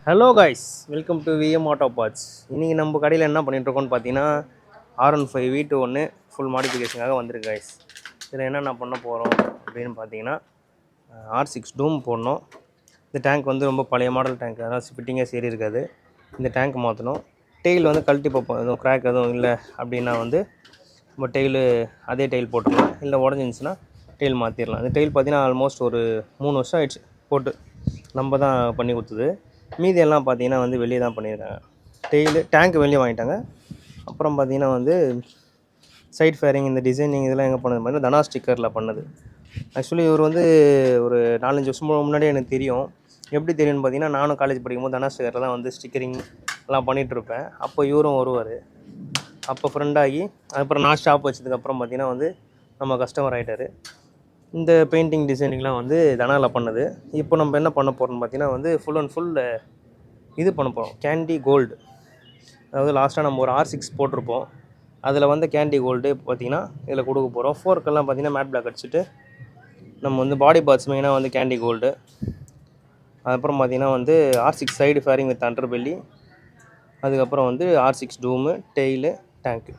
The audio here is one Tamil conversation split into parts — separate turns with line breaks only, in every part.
Hello guys, welcome to VM auto parts. இன்றைக்கி நம்ம கடையில் என்ன பண்ணிகிட்ருக்கோன்னு பார்த்தீங்கன்னா R15 V2 ஒன்று ஃபுல் மாடிஃபிகேஷனுக்காக வந்திருக்கு கைஸ். இதில் என்னென்ன பண்ண போகிறோம் அப்படின்னு பார்த்தீங்கன்னா R6 டூம் போடணும். இந்த டேங்க் வந்து ரொம்ப பழைய மாடல் டேங்க், அதனால் ஃபிட்டிங்கே சரி இருக்காது. இந்த டேங்க் மாற்றணும். டெயில் வந்து கழட்டி பார்ப்போம், எதுவும் க்ராக் எதுவும் இல்லை அப்படின்னா வந்து நம்ம டெயிலு அதே டெயில் போட்டுடலாம். இல்லை உடஞ்சிருந்துச்சுன்னா டெயில் மாற்றிடலாம். இந்த டெயில் பார்த்தீங்கன்னா ஆல்மோஸ்ட் ஒரு 3 வருஷம் ஆயிடுச்சு போட்டு, நம்ம தான் பண்ணி கொடுத்தது. மீதி எல்லாம் பார்த்தீங்கன்னா வந்து வெளியே தான் பண்ணியிருக்காங்க. டேங்க் வெளியே வாங்கிட்டாங்க. அப்புறம் பார்த்தீங்கன்னா வந்து சைட் ஃபேரிங், இந்த டிசைனிங் இதெல்லாம் எங்கே பண்ணது பார்த்தீங்கன்னா தனா ஸ்டிக்கரில் பண்ணது. ஆக்சுவலி இவர் வந்து ஒரு 4-5 வருஷம் முன்னாடியே எனக்கு தெரியும். எப்படி தெரியும்னு பார்த்தீங்கன்னா, நானும் காலேஜ் படிக்கும்போது தனா ஸ்டிக்கரில் தான் வந்து ஸ்டிக்கரிங் எல்லாம் பண்ணிகிட்ருப்பேன். அப்போ இவரும் வருவார். அப்போ ஃப்ரெண்டாகி அதுக்கப்புறம் நான் ஷாப் வச்சதுக்கப்புறம் பார்த்தீங்கன்னா வந்து நம்ம கஸ்டமர் ஆகிட்டார். இந்த பெயிண்டிங் டிசைனிங்லாம் வந்து தனாவில் பண்ணது. இப்போ நம்ம என்ன பண்ண போகிறோம்னு பார்த்தீங்கன்னா வந்து ஃபுல் அண்ட் ஃபுல் இது பண்ண போகிறோம், கேண்டி கோல்டு. அதாவது லாஸ்ட்டாக நம்ம ஒரு R6 போட்டிருப்போம், அதில் வந்து கேண்டி கோல்டு பார்த்திங்கன்னா இதில் கொடுக்க போகிறோம். ஃபோர்க்கெல்லாம் பார்த்திங்கன்னா மேட் பிளாக் அடிச்சுட்டு நம்ம வந்து பாடி பார்ட்ஸ் மெயினாக வந்து கேண்டி கோல்டு. அதுக்கப்புறம் பார்த்திங்கன்னா வந்து R6 side fairing with under belly. அதுக்கப்புறம் வந்து R6 டூமு, டெயிலு, டேங்க்கு.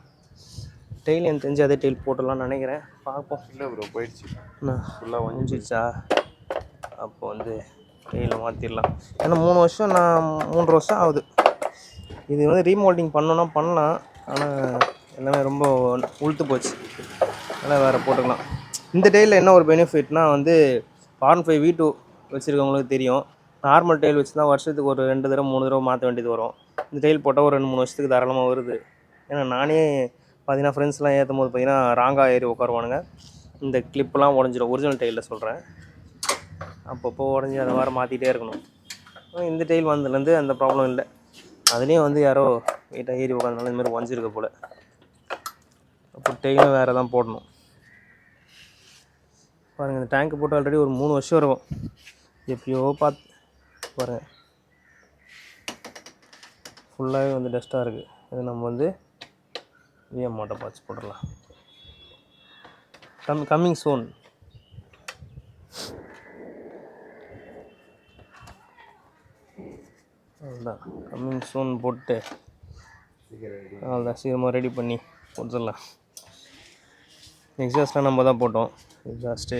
டெய்லி எனக்கு தெரிஞ்சு அதே டெயில் போட்டுடலான்னு நினைக்கிறேன். பார்ப்போம்.
இல்லை ப்ரோ, போயிடுச்சு
ஃபுல்லாக வந்துச்சா. அப்போ வந்து டெய்லில் மாற்றிடலாம். ஏன்னா 3 வருஷம், நான் 3 வருஷம் ஆகுது. இது வந்து ரீமோல்டிங் பண்ணோன்னா பண்ணலாம், ஆனால் எல்லாமே ரொம்ப உளுத்து போச்சு. அதனால் வேறு போட்டுக்கலாம். இந்த டெயிலில் என்ன ஒரு பெனிஃபிட்னால் வந்து R15 V2 வச்சுருக்கவங்களுக்கு தெரியும். நார்மல் டெயில் வச்சு தான் வருஷத்துக்கு ஒரு 2 தடவை 3 தடவை மாற்ற வேண்டியது வரும். இந்த டெயில் போட்டால் ஒரு 2-3 வருஷத்துக்கு தாராளமாக வருது. ஏன்னா நானே பார்த்தீங்கன்னா ஃப்ரெண்ட்ஸ்லாம் ஏற்றும் போது பார்த்தீங்கன்னா ராங்காக ஏறி உட்காருவானுங்க. இந்த கிளிப்லாம் உடஞ்சிடும். ஒரிஜினல் டெயிலில் சொல்கிறேன். அப்பப்போ உடஞ்சி அதை வேறு மாற்றிட்டே இருக்கணும். இந்த டெயில் வந்ததுலேருந்து அந்த ப்ராப்ளம் இல்லை. அதுலேயும் வந்து யாரோ வெயிட்டாக ஏறி உட்காந்தனால இதுமாதிரி உடஞ்சிருக்க போல். அப்போ டெயிலும் வேறு தான் போடணும். பாருங்கள், இந்த டேங்க்கு போட்டு ஆல்ரெடி ஒரு 3 வருஷம் இருக்கும். எப்பயோ பார்த்து பாருங்கள், ஃபுல்லாகவே வந்து டஸ்ட்டாக இருக்குது. இது நம்ம வந்து விஎம் ஆட்டோ பார்ட்ஸ் போட்டுடலாம். Coming soon. அதுதான் கம்மிங் சூன் போட்டு அவ்வளோதான் சீக்கிரமாக ரெடி பண்ணி கொடுத்துடலாம். எக்ஸாஸ்ட்லாம் நம்ம தான் போட்டோம். எக்ஸாஸ்ட்டு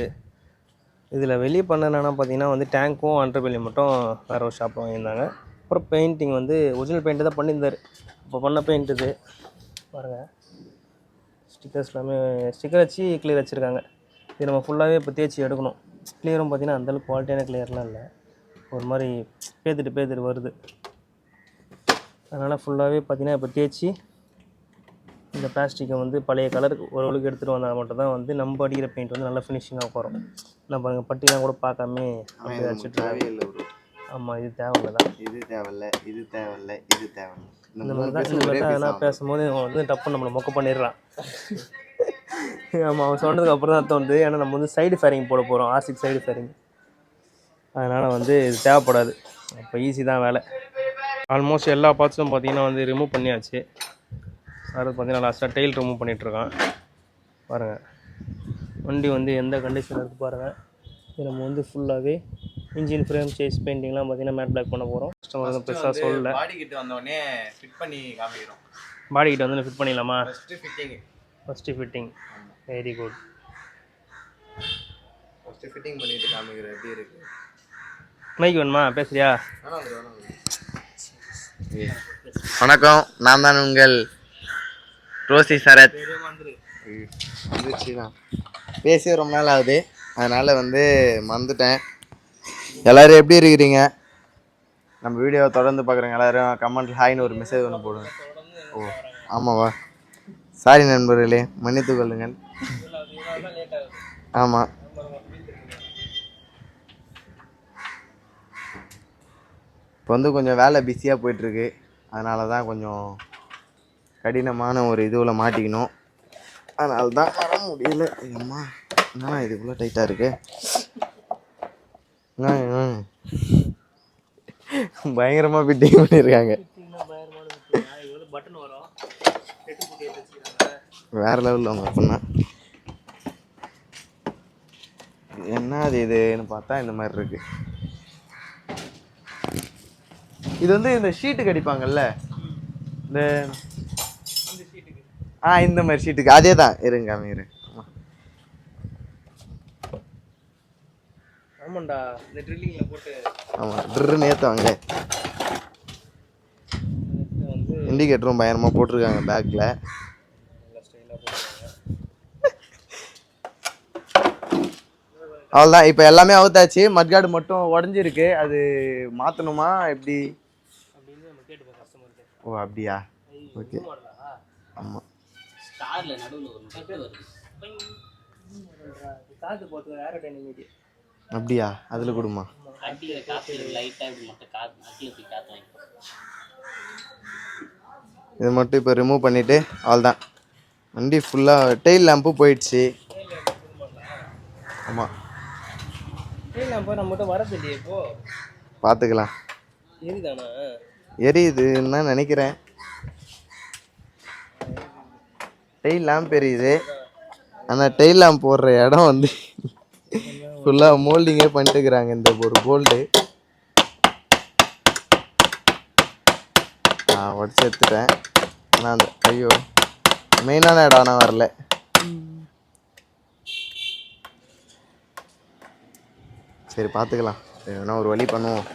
இதில் வெளியே பண்ணனா பார்த்தீங்கன்னா வந்து டேங்க்கும் அண்டர் பெல்லி மட்டும் வேறு ஒரு ஷாப்பில் வாங்கியிருந்தாங்க. அப்புறம் பெயிண்டிங் வந்து ஒரிஜினல் பெயிண்ட்டு தான் பண்ணியிருந்தார். இப்போ பண்ண பெயிண்ட் இது பாருங்கள். ஸ்டிக்கர்ஸ் எல்லாமே ஸ்டிக்கர் வச்சு கிளியர் வச்சுருக்காங்க. இது நம்ம ஃபுல்லாகவே இப்போ தேய்ச்சி எடுக்கணும். கிளியரும் பார்த்திங்கன்னா அந்தளவுக்கு குவாலிட்டியான கிளியர்லாம் இல்லை, ஒரு மாதிரி பேத்துட்டு வருது. அதனால் ஃபுல்லாகவே பார்த்திங்கன்னா இப்போ தேய்ச்சி இந்த பிளாஸ்டிக்கை வந்து பழைய கலருக்கு ஓரளவுக்கு எடுத்துகிட்டு வந்தால் மட்டும்தான் வந்து நம்ம அடிக்கிற பெயிண்ட் வந்து நல்லா ஃபினிஷிங்காக வரும். நான் பாருங்கள், பட்டிலாம் கூட பார்க்காம அப்படியே அடிச்சுட்டு. ஆமாம், இது தேவையில்லை தான்.
இது தேவையில்லை, இது தேவையில்லை, இது தேவையில்லை.
இந்த மாதிரி தான் எதனா பேசும்போது வந்து டப்பு நம்மளை மொக்க பண்ணிடுறான். ஆமாம், அவன் சொன்னதுக்கு அப்புறம் தான் தோணுது. ஏன்னா நம்ம வந்து சைடு ஃபேரிங் போட போகிறோம், R6 சைடு ஃபேரிங். அதனால் வந்து இது தேவைப்படாது. அப்போ ஈஸி தான் வேலை. ஆல்மோஸ்ட் எல்லா பார்ட்ஸும் பார்த்திங்கன்னா வந்து ரிமூவ் பண்ணியாச்சு. அது பார்த்திங்கன்னா லாஸ்ட்டாக டெயில் ரிமூவ் பண்ணிகிட்ருக்கான். பாருங்கள், வண்டி வந்து எந்த கண்டிஷனில் இருக்குது பாருங்கள். இது நம்ம வந்து ஃபுல்லாகவே இன்ஜின் ஃப்ரேம் சேஸ் பெயிண்டிங்லாம் பார்த்திங்கன்னா மேட் பிளாக் பண்ண போகிறோம். கஸ்டமர் வந்து பெருசாக சொல்லலை.
பாடி கிட்ட வந்தோடனே ஃபிட் பண்ணி காமிக்கிறோம்.
பாடி கிட்ட வந்து ஃபிட் பண்ணிடலாமா?
First fitting.
Very good.
First fitting பண்ணிவிட்டு காமிக்கிறோம் எப்படி இருக்குது.
மைக் வேணுமா? பேசுறியா?
வணக்கம், நான் தான் உங்கள் ரோசி சரத். பேசி ரொம்ப நாள் ஆகுது, அதனால் வந்து மறந்துட்டேன். எல்லோரும் எப்படி இருக்கிறீங்க? நம்ம வீடியோவை தொடர்ந்து பார்க்குறேங்க எல்லோரும் கமெண்ட்டில் ஹாய்னு ஒரு மெசேஜ் ஒன்று போடுங்க. ஓ ஆமாவா, சாரி நண்பர்களே, மன்னித்து கொள்ளுங்கள். ஆமாம், இப்போ வந்து கொஞ்சம் வேலை பிஸியாக போயிட்டுருக்கு. அதனால தான் கொஞ்சம் கடினமான ஒரு இதுவில் மாட்டிக்கணும். அதனால தான் வர முடியல. அம்மா என்னண்ணா இது இவ்வளோ டைட்டாக இருக்கு. பயங்கரமாக ஃபிட்டிங் பண்ணியிருக்காங்க. வேறு லெவலில் அவங்க அப்படின்னா என்ன அது இதுன்னு பார்த்தா இந்த மாதிரி இருக்குது. இது வந்து இந்த ஷீட்டுக்கு அடிப்பாங்கல்ல இந்த இந்த மாதிரி ஷீட்டுக்கு அதே தான் இருங்க அமீர்.
ஆமாண்டா இந்த ட்ரில்லிங்கில் போட்டு
ஆமாம் ட்ருன்னு ஏற்றுவாங்க.
வந்து
இண்டிகேட்டரும் பயங்கரமாக போட்டிருக்காங்க பேக்கில்.
நல்லா ஸ்டைலாக போட்டுருக்காங்க.
அவ்வளோதான். இப்போ எல்லாமே அவுத்தாச்சு. மட்கார்டு மட்டும் உடஞ்சிருக்கு, அது மாற்றணுமா எப்படி
அப்படின்னு நம்ம கேட்டுப்போம் கஸ்டமருக்கு.
ஓ அப்படியா? ஓகே. ஆமாம்
ஸ்டாரில் நடுவில் ஒரு கட்டு வருது.
காற்று போட்டு ஏர் டைனமிக்.
அப்படியா? அதில் கொடுமா.
அடிக்கிற காற்று லைட்டாக இப்படி மட்டும் காற்று அடியில் போய் காற்று வாங்கிப்போம்.
இது மட்டும் இப்போ ரிமூவ் பண்ணிவிட்டு அவ்வளோதான். வண்டி ஃபுல்லாக டெயில் லேம்பு போயிடுச்சு. ஆமாம்
லேம்பு நம்மகிட்ட வரது இல்லையே இப்போ.
பார்த்துக்கலாம்.
எரிதானா?
எரியுதுன்னு தான் நினைக்கிறேன். டெயில் லேம்ப் எரியுது. ஆனால் டெயில் லேம்ப் போடுற இடம் வந்து ஃபுல்லாக மோல்டிங்கே பண்ணிட்டுக்கிறாங்க. இந்த ஒரு போல்டு உடச்சி எடுத்துட்டேன். ஆனால் அந்த ஐயோ மெயினான இடம் ஆனால் வரல. சரி பார்த்துக்கலாம், வேணா ஒரு வழி பண்ணுவோம்.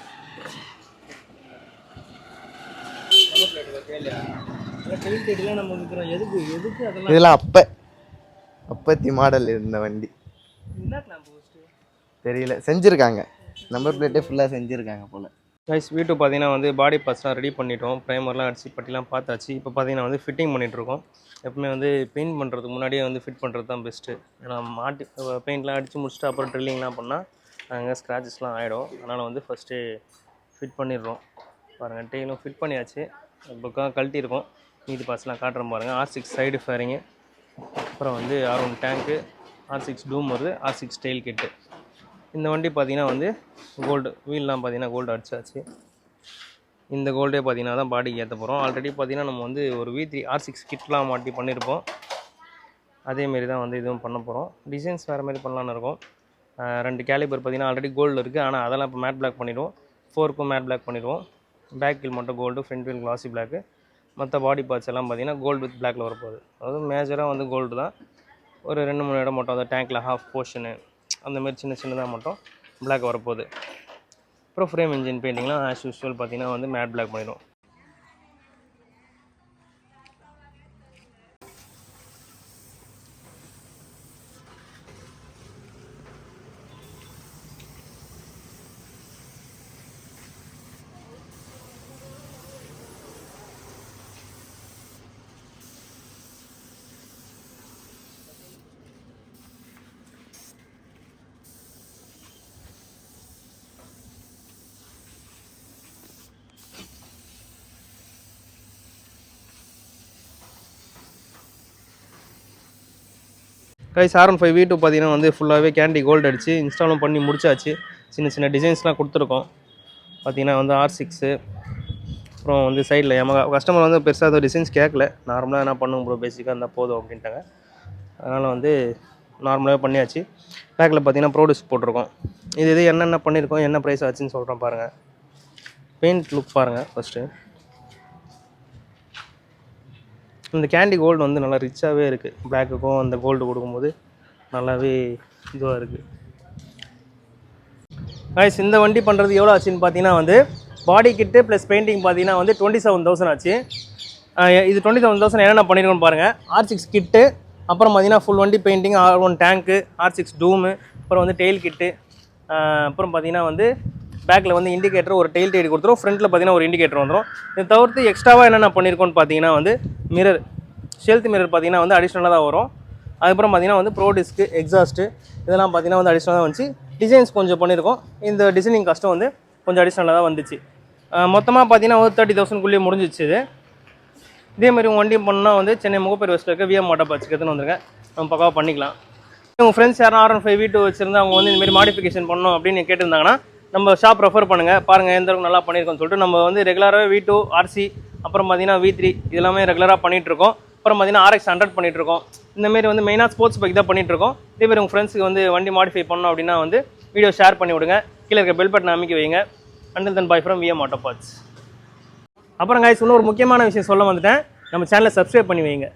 இதெல்லாம் அப்பத்தி மாடல் இருந்த வண்டி தெரியல, செஞ்சுருக்காங்க. நம்பர் பிளேட்டே ஃபுல்லாக செஞ்சுருக்காங்க போல்.
கைஸ் வீட்டு பார்த்தீங்கன்னா வந்து பாடி பார்ட்ஸ்லாம் ரெடி பண்ணிட்டோம். ப்ரைமர்லாம் அடிச்சு பட்டிலாம் பார்த்தாச்சு. இப்போ பார்த்தீங்கன்னா வந்து ஃபிட்டிங் பண்ணிகிட்ருக்கோம். எப்பவுமே வந்து பெயிண்ட் பண்ணுறதுக்கு முன்னாடியே வந்து ஃபிட் பண்ணுறது தான் பெஸ்ட்டு. ஏன்னா மாட்டி பெயிண்ட்லாம் அடித்து முடிச்சுட்டு அப்புறம் ட்ரில்லிங்லாம் பண்ணால் அங்கே ஸ்க்ராச்சஸ்லாம் ஆகிடும். அதனால் வந்து ஃபஸ்ட்டு ஃபிட் பண்ணிடுறோம். பாருங்கள் டெயிலும் ஃபிட் பண்ணியாச்சு. பக்கம் கழட்டியிருக்கோம். மீதி பார்ட்ஸ்லாம் காட்டுறோம் பாருங்கள். R6 சைடு ஃபேரிங்கு, அப்புறம் வந்து R1 டேங்க்கு, R6 டூம் வருது, R6 டெயில் கிட்டு. இந்த வண்டி பார்த்தீங்கன்னா வந்து கோல்டு வீல்லாம் பார்த்தீங்கன்னா கோல்டு அடிச்சாச்சு. இந்த கோல்டே பார்த்தீங்கன்னா தான் பாடிக்கு ஏற்ற போகிறோம். ஆல்ரெடி பார்த்தீங்கன்னா நம்ம வந்து ஒரு V3 R6 கிட்லாம் மாட்டி பண்ணியிருப்போம். அதேமாரி தான் வந்து இதுவும் பண்ண போகிறோம். டிசைன்ஸ் வேறு மாதிரி பண்ணலான்னு இருக்கோம். 2 கேலிபர் பார்த்தீங்கன்னா ஆல்ரெடி கோல்டு இருக்குது. ஆனால் அதெல்லாம் இப்போ மேட் பிளாக் பண்ணிடுவோம். 4க்கும் மேட் பிளாக் பண்ணிடுவோம். பேக் வீல் மட்டும் கோல்டு, ஃப்ரண்ட் வீல் கிளாசி பிளாக்கு. மற்ற பாடி பார்ட்ஸ் எல்லாம் பார்த்தீங்கன்னா கோல்டு வித் பிளாக்கில் வரப்போகுது. அதாவது மேஜராக வந்து கோல்டு தான். ஒரு 2-3 இடம் மட்டும் அந்த டேங்க்கில் ஹாஃப் போர்ஷனு அந்தமாரி சின்னதாக மட்டும் பிளாக் வரப்போகுது. அப்புறம் ஃப்ரேம் இன்ஜின் பெயிண்டிங்லாம் ஆஸ் யூஸ்வல் பார்த்தீங்கன்னா வந்து மேட் பிளாக் பண்ணிடும். கைஸ் R15 V2 பார்த்தீங்கன்னா வந்து ஃபுல்லாகவே கேண்டி கோல்டு அடிச்சு இன்ஸ்டாலும் பண்ணி முடிச்சாச்சு. சின்ன டிசைன்ஸ்லாம் கொடுத்துருக்கோம். பார்த்தீங்கன்னா வந்து R6 அப்புறம் வந்து சைடில் Yamaha. கஸ்டமர் வந்து பெருசாக ஏதோ டிசைன்ஸ் கேட்கல, நார்மலாக என்ன பண்ணுங்க ப்ரோ பேசிக்காக இருந்தால் போதும் அப்படின்ட்டாங்க. அதனால் வந்து நார்மலாகவே பண்ணியாச்சு. பேக்கில் பார்த்தீங்கன்னா ப்ரோடியூஸ் போட்டிருக்கோம். இது என்னென்ன பண்ணியிருக்கோம், என்ன ப்ரைஸ் ஆச்சுன்னு சொல்கிறேன் பாருங்கள். பெயிண்ட் லுக் பாருங்கள் ஃபஸ்ட்டு. இந்த கேண்டி கோல்டு வந்து நல்லா ரிச்சாகவே இருக்குது. பிளாக்குக்கும் அந்த கோல்டு கொடுக்கும்போது நல்லாவே இதுவாக இருக்குது. கைஸ் இந்த வண்டி பண்ணுறது எவ்வளோ ஆச்சுன்னு பார்த்தீங்கன்னா வந்து பாடி கிட்டு ப்ளஸ் பெயிண்டிங் பார்த்தீங்கன்னா வந்து 27,000 ஆச்சு. இது 27,000 என்னென்ன பண்ணியிருக்கோன்னு பாருங்கள். R6 கிட்டு, அப்புறம் பார்த்தீங்கன்னா ஃபுல் வண்டி பெயிண்டிங், R1 டேங்க்கு, R6 டூமு, அப்புறம் வந்து டெயில் கிட்டு, அப்புறம் பார்த்தீங்கன்னா வந்து பேக்கில் வந்து இண்டிகேட்டர் ஒரு டெயில் டைடு கொடுத்துரும். ஃப்ரண்ட்டில் பார்த்தீங்கன்னா ஒரு இண்டிகேட்டர் வந்துடும். இதை தவிர்த்து எக்ஸ்ட்ராவாக என்னென்ன பண்ணியிருக்கோன்னு பார்த்தீங்கன்னா வந்து மிரர், ஷெல்த் மிரர் பார்த்தீங்கன்னா வந்து அடிஷ்னலாக தான் வரும். அதுக்கப்புறம் பார்த்தீங்கன்னா வந்து ப்ரோ டிஸ்க்கு, எக்ஸாஸ்ட்டு இதெல்லாம் பார்த்தீங்கன்னா வந்து அடிஷ்னலாக தான் வந்துச்சு. டிசைன்ஸ் கொஞ்சம் பண்ணியிருக்கோம். இந்த டிசைனிங் கஷ்டம் வந்து கொஞ்சம் அடிஷ்னலாக தான் வந்துச்சு. மொத்தமாக பார்த்தீங்கன்னா ஒரு 30,000க்குள்ளேயே முடிஞ்சிச்சு. இதேமாதிரி உங்கள் வண்டியும் பண்ணால் வந்து சென்னை முகப்பேர் வெஸ்ட்டில் இருக்க VM ஆட்டோ பார்ட்ஸ்க்கு எடுத்துன்னு வந்துருக்கேன். நம்ம பக்காவாக பண்ணிக்கலாம். உங்கள் ஃப்ரெண்ட்ஸ் யாரும் R15 V2 வச்சுருந்தா அவங்க வந்து இந்தமாரி மாடிஃபிகேஷன் பண்ணணும் அப்படின்னு கேட்டிருந்தாங்கன்னா நம்ம ஷாப் ரெஃபர் பண்ணுங்கள். பாருங்கள் எந்த அளவுக்கு நல்லா பண்ணியிருக்கோன்னு சொல்லிட்டு. நம்ம வந்து ரெகுலராகவே V2, RC, அப்புறம் பார்த்தீங்கன்னா V3 இதெல்லாமே ரெகுலராக பண்ணிகிட்ருக்கோம். அப்புறம் பார்த்தீங்கன்னா RX 100 பண்ணிகிட்ருக்கோம். இந்தமாரி வந்து மெயினாக ஸ்போர்ட்ஸ் பைக் தான் பண்ணிகிட்ருக்கோம். இதேமாதிரி உங்கள் ஃப்ரெண்ட்ஸுக்கு வந்து வண்டி மாடிஃபை பண்ணணும் அப்படின்னா வந்து வீடியோ ஷேர் பண்ணி விடுங்க. கீழே இருக்க பெல் பட்டன் அமைக்க வைங்க. Until then, bye from VM Auto Parts. அப்புறம் guys இன்னொரு முக்கியமான விஷயம் சொல்ல வந்துட்டேன், நம்ம சேனலை சப்ஸ்கிரைப் பண்ணி வைங்க.